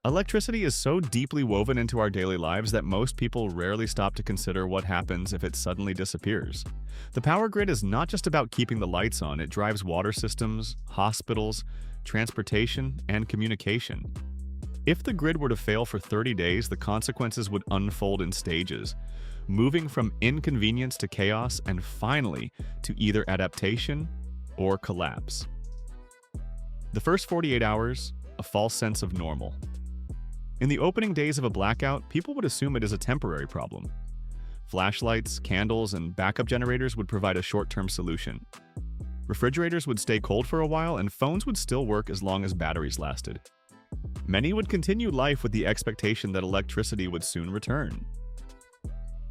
Electricity is so deeply woven into our daily lives that most people rarely stop to consider what happens if it suddenly disappears. The power grid is not just about keeping the lights on, it drives water systems, hospitals, transportation, and communication. If the grid were to fail for 30 days, the consequences would unfold in stages, moving from inconvenience to chaos and finally to either adaptation or collapse. The first 48 hours, a false sense of normal. In the opening days of a blackout, people would assume it is a temporary problem. Flashlights, candles, and backup generators would provide a short-term solution. Refrigerators would stay cold for a while, and phones would still work as long as batteries lasted. Many would continue life with the expectation that electricity would soon return.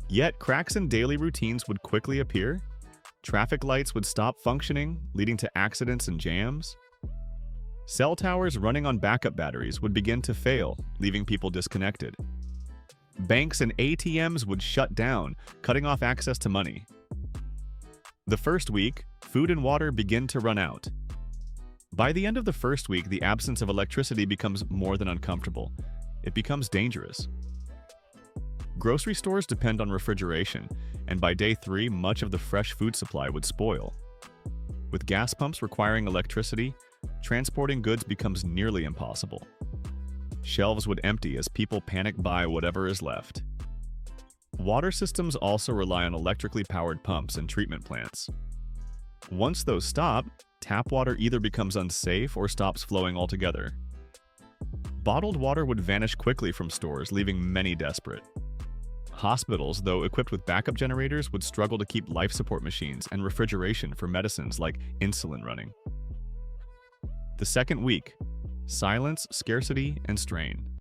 Yet, cracks in daily routines would quickly appear. Traffic lights would stop functioning, leading to accidents and jams. Cell towers running on backup batteries would begin to fail, leaving people disconnected. Banks and ATMs would shut down, cutting off access to money. The first week, food and water begin to run out. By the end of the first week, the absence of electricity becomes more than uncomfortable. It becomes dangerous. Grocery stores depend on refrigeration, and by day 3, much of the fresh food supply would spoil. With gas pumps requiring electricity, transporting goods becomes nearly impossible. Shelves would empty as people panic buy whatever is left. Water systems also rely on electrically powered pumps and treatment plants. Once those stop, tap water either becomes unsafe or stops flowing altogether. Bottled water would vanish quickly from stores, leaving many desperate. Hospitals, though equipped with backup generators, would struggle to keep life support machines and refrigeration for medicines like insulin running. The second week, silence, scarcity, and strain.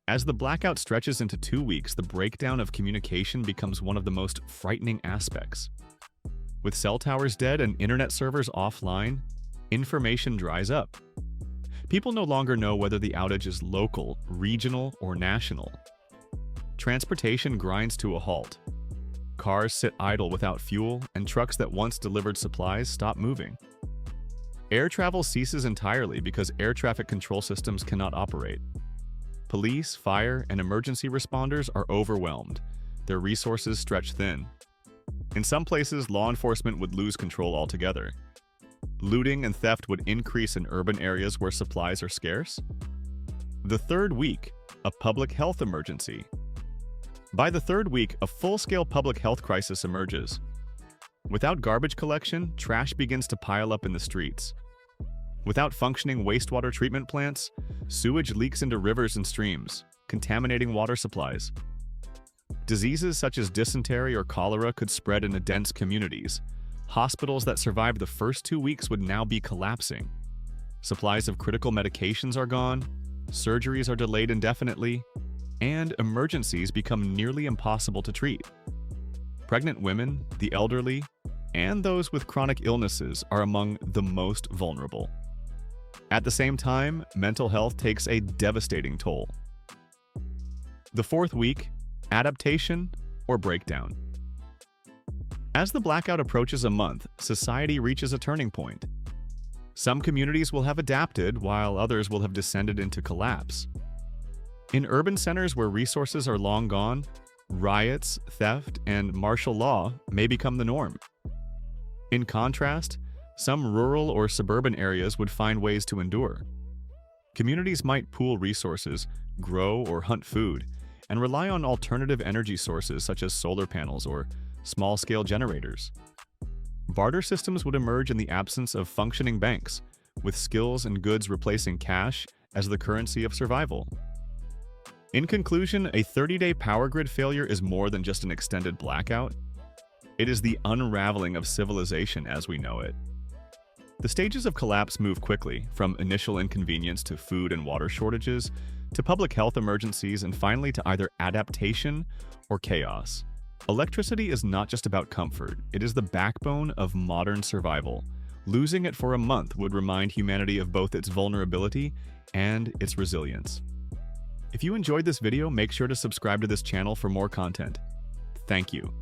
As the blackout stretches into 2 weeks, the breakdown of communication becomes one of the most frightening aspects. With cell towers dead and internet servers offline, information dries up. People no longer know whether the outage is local, regional, or national. Transportation grinds to a halt. Cars sit idle without fuel, and trucks that once delivered supplies stop moving. Air travel ceases entirely because air traffic control systems cannot operate. Police, fire, and emergency responders are overwhelmed. Their resources stretch thin. In some places, law enforcement would lose control altogether. Looting and theft would increase in urban areas where supplies are scarce. The third week, a public health emergency. By the third week, a full-scale public health crisis emerges. Without garbage collection, trash begins to pile up in the streets. Without functioning wastewater treatment plants, sewage leaks into rivers and streams, contaminating water supplies. Diseases such as dysentery or cholera could spread into dense communities. Hospitals that survived the first 2 weeks would now be collapsing. Supplies of critical medications are gone, surgeries are delayed indefinitely, and emergencies become nearly impossible to treat. Pregnant women, the elderly, and those with chronic illnesses are among the most vulnerable. At the same time, mental health takes a devastating toll. The fourth week, adaptation or breakdown. As the blackout approaches a month, society reaches a turning point. Some communities will have adapted, while others will have descended into collapse. In urban centers where resources are long gone, riots, theft, and martial law may become the norm. In contrast, some rural or suburban areas would find ways to endure. Communities might pool resources, grow or hunt food, and rely on alternative energy sources such as solar panels or small-scale generators. Barter systems would emerge in the absence of functioning banks, with skills and goods replacing cash as the currency of survival. In conclusion, a 30-day power grid failure is more than just an extended blackout. It is the unraveling of civilization as we know it. The stages of collapse move quickly, from initial inconvenience to food and water shortages, to public health emergencies, and finally to either adaptation or chaos. Electricity is not just about comfort, it is the backbone of modern survival. Losing it for a month would remind humanity of both its vulnerability and its resilience. If you enjoyed this video, make sure to subscribe to this channel for more content. Thank you.